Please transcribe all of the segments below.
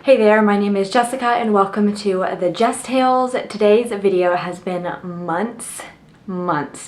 Hey there, my name is Jessica and welcome to the Jess Tales. Today's video has been months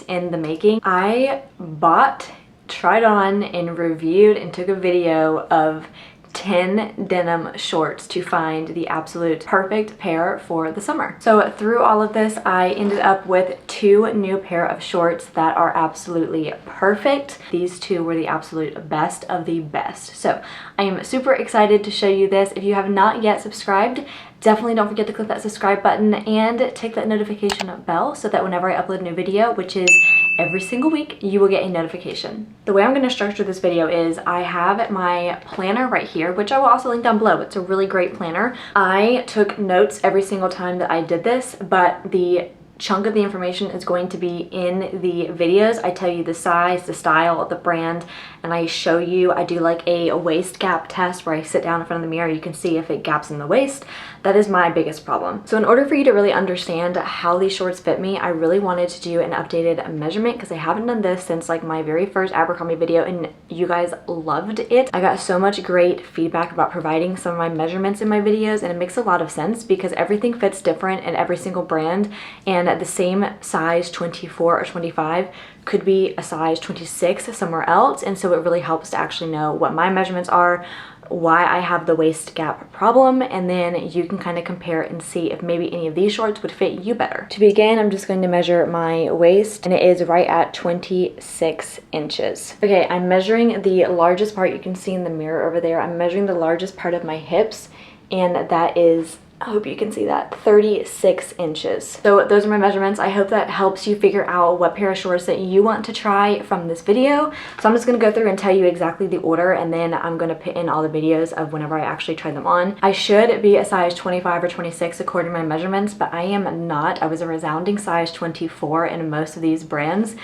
in the making. I bought, tried on, and reviewed and took a video of 10 denim shorts to find the absolute perfect pair for the summer. So through all of this, I ended up with 2 new pair of shorts that are absolutely perfect. These 2 were the absolute best of the best. So I am super excited to show you this. If you have not yet subscribed, definitely don't forget to click that subscribe button and tick that notification bell so that whenever I upload a new video, which is every single week, you will get a notification. The way I'm going to structure this video is I have my planner right here, which I will also link down below. It's a really great planner. I took notes every single time that I did this, but the chunk of the information is going to be in the videos. I tell you the size, the style, the brand, and I show you, I do like a waist gap test where I sit down in front of the mirror. You can see if it gaps in the waist. That is my biggest problem. So in order for you to really understand how these shorts fit me, I really wanted to do an updated measurement because I haven't done this since like my very first Abercrombie video and you guys loved it. I got so much great feedback about providing some of my measurements in my videos, and it makes a lot of sense because everything fits different in every single brand, and the same size 24 or 25 could be a size 26 somewhere else, and so it really helps to actually know what my measurements are, why I have the waist gap problem, and then you can kind of compare and see if maybe any of these shorts would fit you better. To begin, I'm just going to measure my waist, and it is right at 26 inches. Okay, I'm measuring the largest part. You can see in the mirror over there, I'm measuring the largest part of my hips, and that is, I hope you can see that, 36 inches. So those are my measurements. I hope that helps you figure out what pair of shorts that you want to try from this video. So I'm just gonna go through and tell you exactly the order, and then I'm gonna put in all the videos of whenever I actually try them on. I should be a size 25 or 26 according to my measurements, but I am not. I was a resounding size 24 in most of these brands.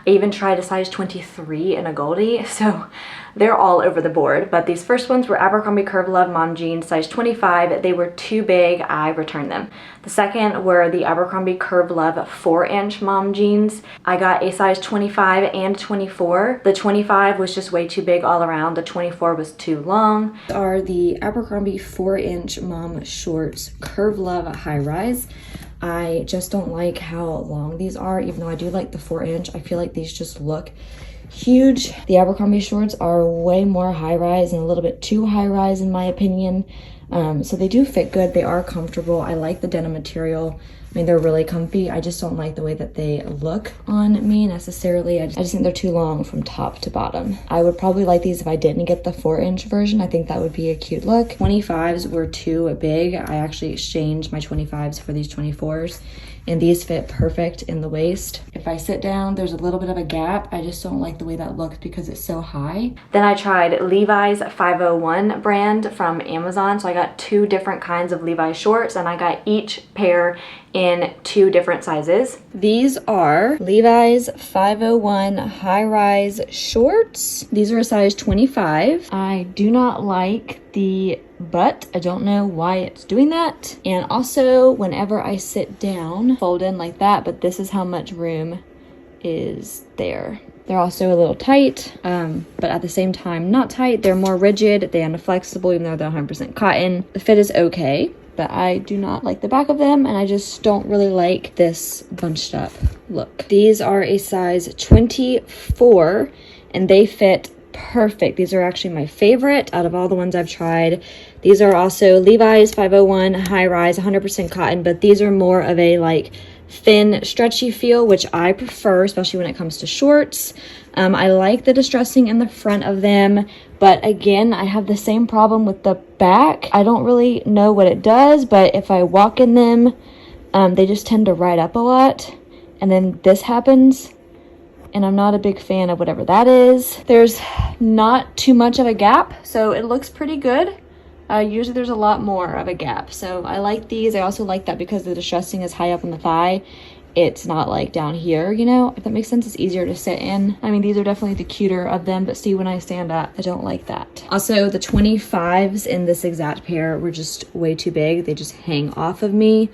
I even tried a size 23 in a Goldie, so they're all over the board. But these first ones were Abercrombie Curve Love mom jeans, size 25. They were too big, I returned them. The second were the Abercrombie Curve Love 4-inch mom jeans. I got a size 25 and 24. The 25 was just way too big all around. The 24 was too long. These are the Abercrombie 4-inch mom shorts Curve Love high rise. I just don't like how long these are, even though I do like the 4-inch. I feel like these just look huge. The Abercrombie shorts are way more high rise and a little bit too high rise in my opinion. So they do fit good. They are comfortable. I like the denim material. I mean, they're really comfy. I just don't like the way that they look on me necessarily. I just think they're too long from top to bottom. I would probably like these if I didn't get the 4-inch version. I think that would be a cute look. 25s were too big. I actually exchanged my 25s for these 24s, and these fit perfect in the waist. If I sit down, there's a little bit of a gap. I just don't like the way that looks because it's so high. Then I tried Levi's 501 brand from Amazon. So I got 2 different kinds of Levi's shorts, and I got each pair in 2 different sizes. These are Levi's 501 high-rise shorts. These are a size 25. I do not like the butt. I don't know why it's doing that. And also, whenever I sit down, fold in like that, but this is how much room is there. They're also a little tight, but at the same time not tight. They're more rigid, they are flexible, even though they're 100% cotton. The fit is okay, but I do not like the back of them, and I just don't really like this bunched up look. These are a size 24, and they fit perfect. These are actually my favorite out of all the ones I've tried. These are also Levi's 501 high rise, 100% cotton, but these are more of a like thin, stretchy feel, which I prefer, especially when it comes to shorts. I like the distressing in the front of them, but again, I have the same problem with the back. I don't really know what it does, but if I walk in them, they just tend to ride up a lot, and then this happens, and I'm not a big fan of whatever that is. There's not too much of a gap, so it looks pretty good. Usually there's a lot more of a gap, so I like these. I also like that because the distressing is high up on the thigh. It's not like down here, you know, if that makes sense. It's easier to sit in. I mean, these are definitely the cuter of them, but see, when I stand up, I don't like that. Also, the 25s in this exact pair were just way too big. They just hang off of me.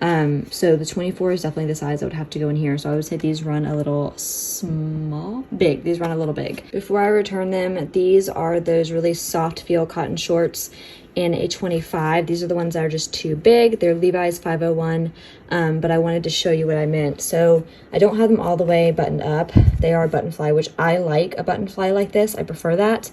So the 24 is definitely the size that would have to go in here. So I would say these run a little small, big. These run a little big. Before I return them, these are those really soft feel cotton shorts in a 25. These are the ones that are just too big. They're Levi's 501, but I wanted to show you what I meant. So I don't have them all the way buttoned up. They are button fly, which I like a button fly like this. I prefer that.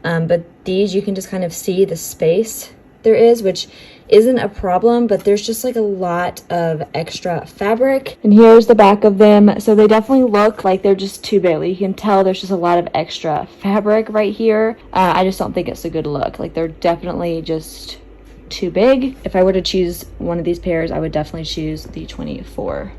But these, you can just kind of see the space there is, which isn't a problem, but there's just like a lot of extra fabric. And here's the back of them. So they definitely look like they're just too big. Like you can tell there's just a lot of extra fabric right here. I just don't think it's a good look. Like they're definitely just too big. If I were to choose one of these pairs, I would definitely choose the 24.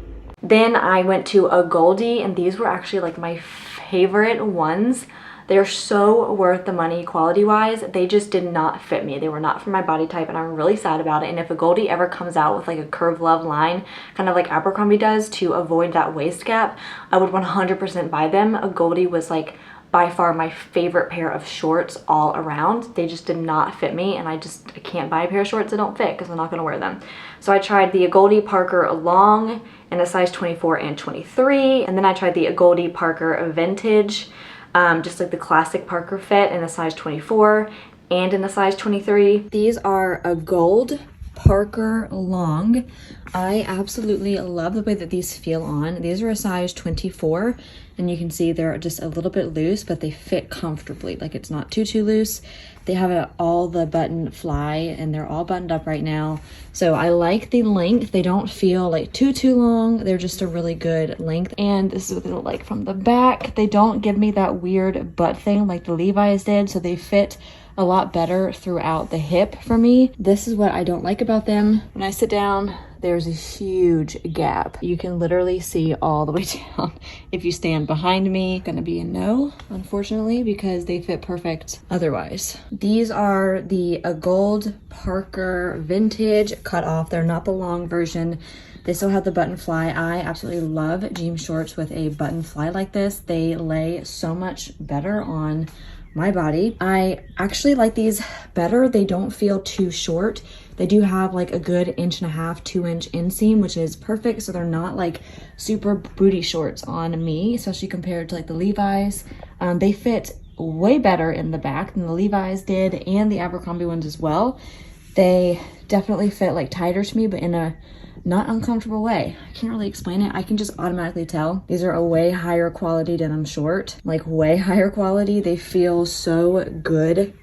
Then I went to a Goldie, and these were actually like my favorite ones. They're so worth the money quality-wise. They just did not fit me. They were not for my body type, and I'm really sad about it. And if a Goldie ever comes out with like a Curve Love line, kind of like Abercrombie does, to avoid that waist gap, I would 100% buy them. A Goldie was like by far my favorite pair of shorts all around. They just did not fit me, and I can't buy a pair of shorts that don't fit because I'm not going to wear them. So I tried the Goldie Parker Long in a size 24 and 23, and then I tried the Goldie Parker Vintage, just like the classic Parker fit in a size 24 and in a size 23. These are a gold Parker Long. I absolutely love the way that these feel on. These are a size 24, and you can see they're just a little bit loose, but they fit comfortably. Like it's not too loose. They have all the button fly, and they're all buttoned up right now. So I like the length. They don't feel like too long. They're just a really good length. And this is what they look like from the back. They don't give me that weird butt thing like the Levi's did, so they fit a lot better throughout the hip for me. This is what I don't like about them. When I sit down, there's a huge gap. You can literally see all the way down. If you stand behind me, gonna be a no, unfortunately, because they fit perfect otherwise. These are the gold Parker Vintage cut off. They're not the long version. They still have the button fly. I absolutely love jean shorts with a button fly like this. They lay so much better on my body. I actually like these better. They don't feel too short. They do have like a good 1.5 to 2 inch inseam, which is perfect. So they're not like super booty shorts on me, especially compared to like the Levi's. They fit way better in the back than the Levi's did, and the Abercrombie ones as well. They definitely fit like tighter to me, but in a not uncomfortable way. I can't really explain it. I can just automatically tell. These are a way higher quality denim short, like way higher quality. They feel so good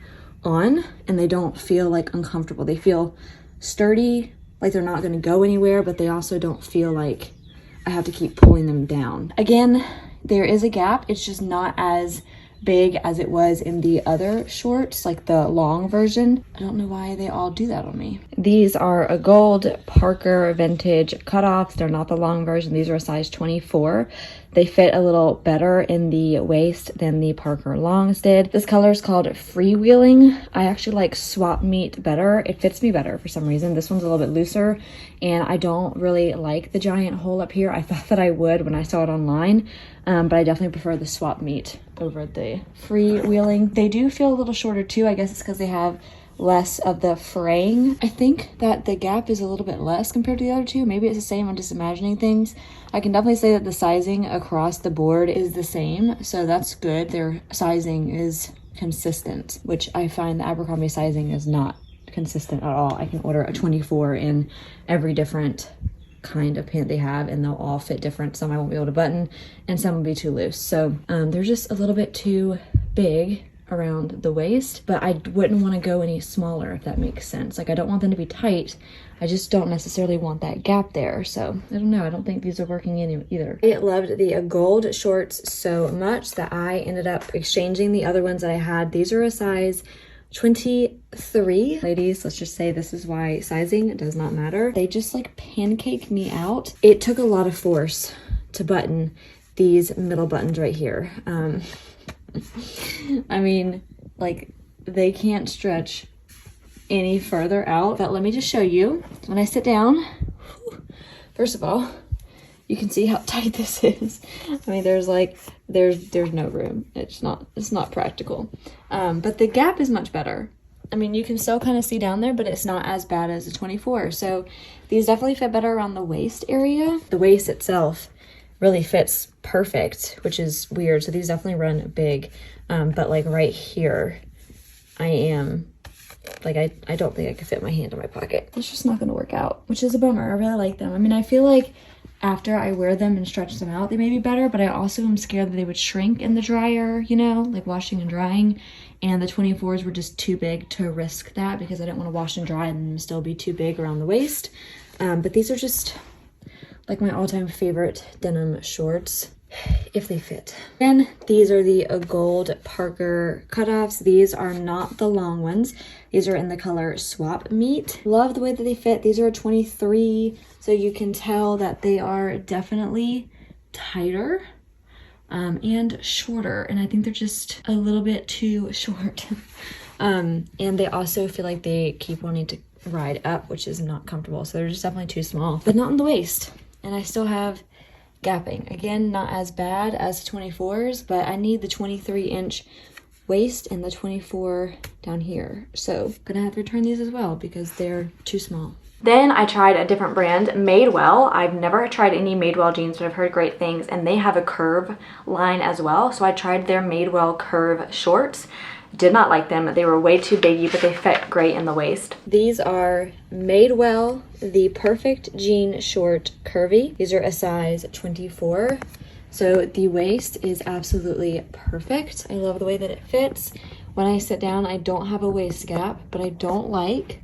on, and they don't feel like uncomfortable. They feel sturdy, like they're not going to go anywhere, but they also don't feel like I have to keep pulling them down. Again, there is a gap. It's just not as big as it was in the other shorts, like the long version. I don't know why they all do that on me. These are a gold Parker Vintage cutoffs. They're not the long version. These are a size 24. They fit a little better in the waist than the Parker Longs did. This color is called Freewheeling. I actually like Swap Meet better. It fits me better for some reason. This one's a little bit looser, and I don't really like the giant hole up here. I thought that I would when I saw it online, but I definitely prefer the Swap Meet over the Freewheeling. They do feel a little shorter too. I guess it's because they have less of the fraying. I think that the gap is a little bit less compared to the other two. Maybe it's the same. I'm just imagining things. I can definitely say that the sizing across the board is the same, so that's good. Their sizing is consistent, which I find the Abercrombie sizing is not consistent at all. I can order a 24 in every different kind of pant they have, and they'll all fit different. Some I won't be able to button, and some will be too loose. So they're just a little bit too big around the waist, but I wouldn't want to go any smaller, if that makes sense. Like I don't want them to be tight. I just don't necessarily want that gap there. So I don't know. I don't think these are working in either. I loved the gold shorts so much that I ended up exchanging the other ones that I had. These are a size 23. Ladies, let's just say this is why sizing does not matter. They just like pancake me out. It took a lot of force to button these middle buttons right here. I mean, like they can't stretch any further out. But let me just show you. When I sit down, first of all, you can see how tight this is. I mean, there's no room. It's not practical. But the gap is much better. I mean, you can still kind of see down there, but it's not as bad as a 24. So these definitely fit better around the waist area. The waist itself really fits perfect, which is weird. So these definitely run big. But like right here, I am Like I don't think I could fit my hand in my pocket. It's just not gonna work out, which is a bummer. I really like them. I mean, I feel like after I wear them and stretch them out, they may be better, but I also am scared that they would shrink in the dryer, you know, like washing and drying. And the 24s were just too big to risk that because I didn't want to wash and dry and them still be too big around the waist. But these are just like my all-time favorite denim shorts, if they fit. Then these are the gold Parker cutoffs. These are not the long ones. These are in the color Swap Meat. Love the way that they fit. These are a 23, so you can tell that they are definitely tighter and shorter, and I think they're just a little bit too short. And they also feel like they keep wanting to ride up, which is not comfortable, so they're just definitely too small, but not in the waist. And I still have gapping. Again, not as bad as the 24s, but I need the 23-inch waist and the 24 down here. So gonna have to return these as well because they're too small. Then I tried a different brand, Madewell. I've never tried any Madewell jeans, but I've heard great things, and they have a curve line as well. So I tried their Madewell curve shorts. Did not like them. They were way too baggy, but they fit great in the waist. These are Madewell, the Perfect Jean Short Curvy. These are a size 24. So the waist is absolutely perfect. I love the way that it fits. When I sit down, I don't have a waist gap, but I don't like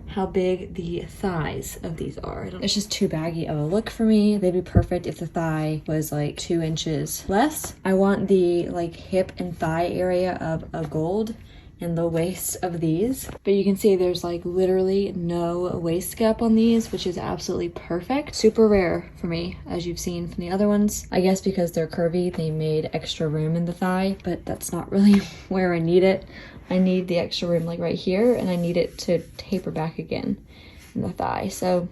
how big the thighs of these are. It's just too baggy of a look for me. They'd be perfect if the thigh was like 2 inches less. I want the like hip and thigh area of a gold and the waist of these. But you can see there's like literally no waist gap on these, which is absolutely perfect. Super rare for me, as you've seen from the other ones. I guess because they're curvy, they made extra room in the thigh, but that's not really where I need it. I need the extra room like right here, and I need it to taper back again in the thigh. So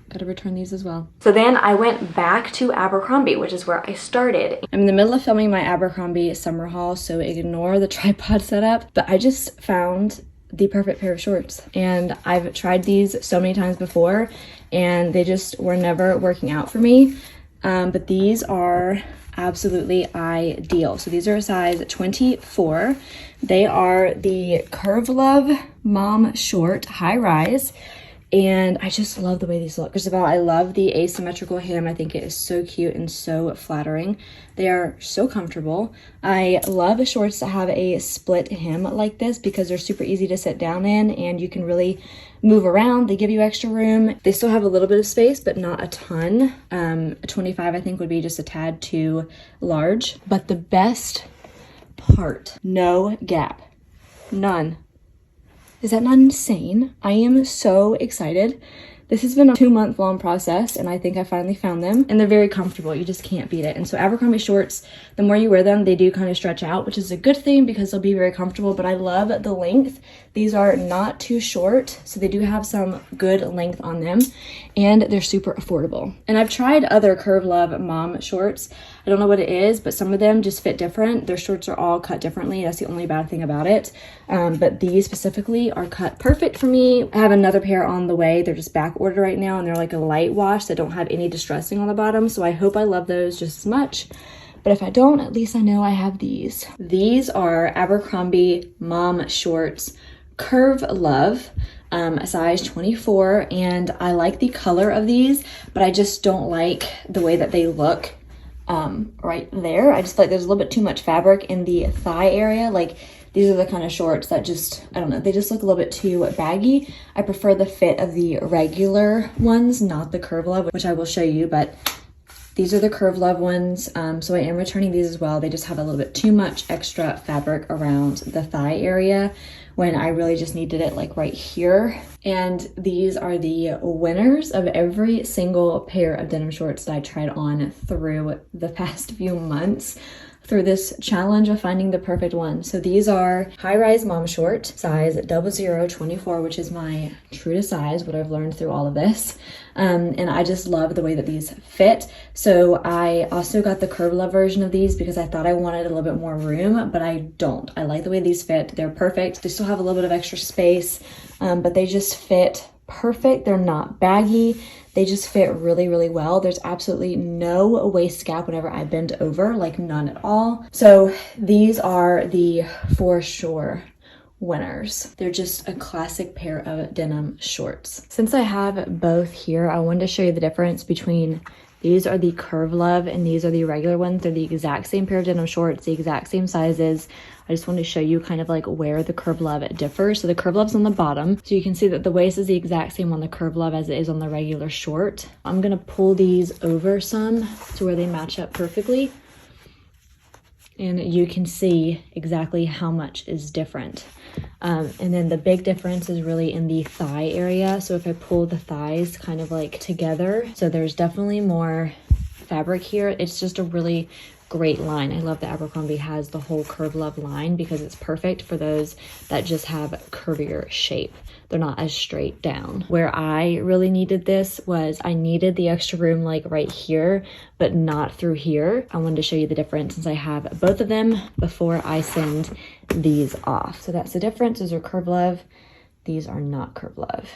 gotta return these as well. So then I went back to Abercrombie, which is where I started. I'm in the middle of filming my Abercrombie summer haul, so ignore the tripod setup, but I just found the perfect pair of shorts. And I've tried these so many times before, and they just were never working out for me. But these are absolutely ideal. So these are a size 24. They are the Curve Love Mom Short High Rise. And I just love the way these look. First of all, I love the asymmetrical hem. I think it is so cute and so flattering. They are so comfortable. I love shorts that have a split hem like this because they're super easy to sit down in and you can really move around. They give you extra room. They still have a little bit of space, but not a ton. A 25 I think would be just a tad too large. But the best part, no gap, none. Is that not insane? I am so excited. This has been a 2-month long process, and I think I finally found them, and they're very comfortable. You just can't beat it. And so Abercrombie shorts, the more you wear them, they do kind of stretch out, which is a good thing because they'll be very comfortable, but I love the length. These are not too short, so they do have some good length on them, and they're super affordable. And I've tried other Curve Love mom shorts. I don't know what it is, but some of them just fit different. Their shorts are all cut differently. That's the only bad thing about it. But these specifically are cut perfect for me. I have another pair on the way. They're just back ordered right now, and they're like a light wash that don't have any distressing on the bottom. So I hope I love those just as much. But if I don't, at least I know I have these. These are Abercrombie mom shorts Curve Love. A size 24, and I like the color of these, but I just don't like the way that they look right there. I just feel like there's a little bit too much fabric in the thigh area. Like these are the kind of shorts that just, I don't know, they just look a little bit too baggy. I prefer the fit of the regular ones, not the Curve Love, which I will show you, but these are the Curve Love ones. So I am returning these as well. They just have a little bit too much extra fabric around the thigh area when I really just needed it like right here. And these are the winners of every single pair of denim shorts that I tried on through the past few months through this challenge of finding the perfect one. So these are high-rise mom short, size 0024, which is my true to size, what I've learned through all of this. And I just love the way that these fit. So I also got the Curve Love version of these because I thought I wanted a little bit more room, but I don't. I like the way these fit. They're perfect. They still have a little bit of extra space, but they just fit perfect. They're not baggy. They just fit really, really well. There's absolutely no waist gap whenever I bend over, like none at all. So these are the for sure winners. They're just a classic pair of denim shorts. Since I have both here, I wanted to show you the difference between these are the Curve Love and these are the regular ones. They're the exact same pair of denim shorts, the exact same sizes. I just wanted to show you kind of like where the Curve Love differs. So the Curve Love's on the bottom. So you can see that the waist is the exact same on the Curve Love as it is on the regular short. I'm gonna pull these over some to where they match up perfectly. And you can see exactly how much is different. And then the big difference is really in the thigh area. So if I pull the thighs kind of like together, so there's definitely more fabric here. It's just a really great line. I love that Abercrombie has the whole Curve Love line because it's perfect for those that just have curvier shape. They're not as straight down. Where I really needed this was I needed the extra room like right here, but not through here. I wanted to show you the difference since I have both of them before I send these off. So that's the difference. Those are Curve Love. These are not Curve Love.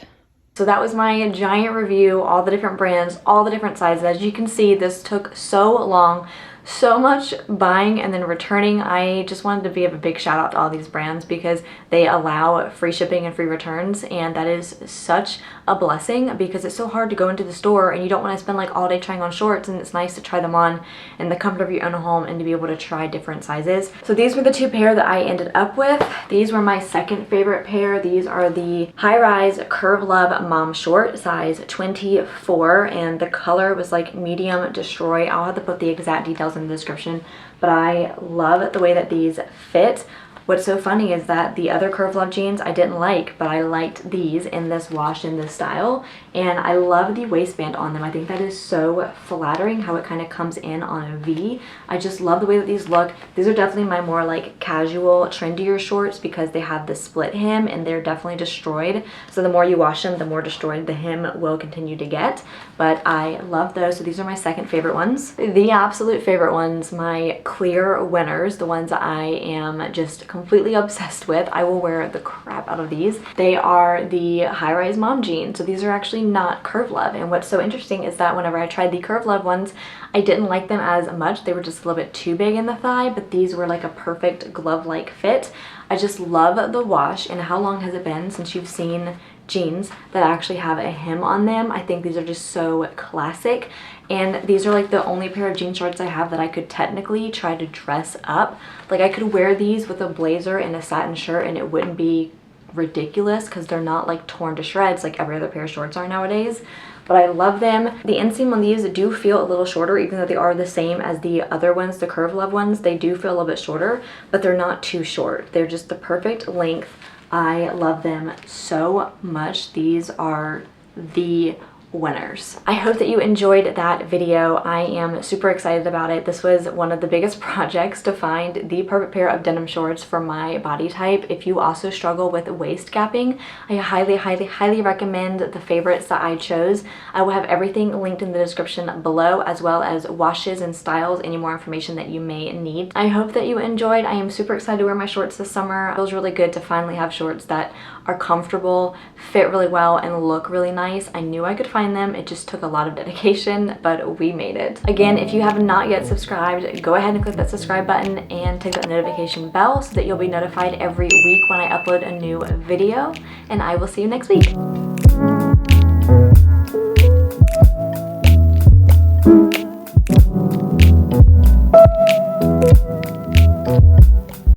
So that was my giant review, all the different brands, all the different sizes. As you can see, this took so long. So much buying and then returning. I just wanted to give a big shout out to all these brands because they allow free shipping and free returns, and that is such a blessing because it's so hard to go into the store and you don't want to spend like all day trying on shorts, and it's nice to try them on in the comfort of your own home and to be able to try different sizes. So these were the two pair that I ended up with. These were my second favorite pair. These are the high-rise Curve Love mom short, size 24, and the color was like medium destroy. I'll have to put the exact details in the description, but I love the way that these fit. What's so funny is that the other Curve Love jeans I didn't like, but I liked these in this wash, in this style, and I love the waistband on them. I think that is so flattering how it kind of comes in on a V. I just love the way that these look. These are definitely my more like casual, trendier shorts because they have the split hem and they're definitely destroyed. So the more you wash them, the more destroyed the hem will continue to get, but I love those. So these are my second favorite ones. The absolute favorite ones, my clear winners, the ones that I am just completely obsessed with. I will wear the crap out of these. They are the high-rise mom jeans. So these are actually not Curve Love, and what's so interesting is that whenever I tried the Curve Love ones, I didn't like them as much. They were just a little bit too big in the thigh, but these were like a perfect glove-like fit. I just love the wash. And how long has it been since you've seen jeans that actually have a hem on them? I think these are just so classic, and these are like the only pair of jean shorts I have that I could technically try to dress up. Like I could wear these with a blazer and a satin shirt and it wouldn't be ridiculous because they're not like torn to shreds like every other pair of shorts are nowadays. But I love them. The inseam on these do feel a little shorter, even though they are the same as the other ones, the Curve Love ones. They do feel a little bit shorter, but they're not too short. They're just the perfect length. I love them so much. These are the winners. I hope that you enjoyed that video. I am super excited about it. This was one of the biggest projects to find the perfect pair of denim shorts for my body type. If you also struggle with waist gapping, I highly recommend the favorites that I chose. I will have everything linked in the description below, as well as washes and styles, any more information that you may need. I hope that you enjoyed. I am super excited to wear my shorts this summer. It feels really good to finally have shorts that are comfortable, fit really well, and look really nice. I knew I could find them. It just took a lot of dedication, but we made it. Again, if you have not yet subscribed, go ahead and click that subscribe button and click that notification bell so that you'll be notified every week when I upload a new video, and I will see you next week.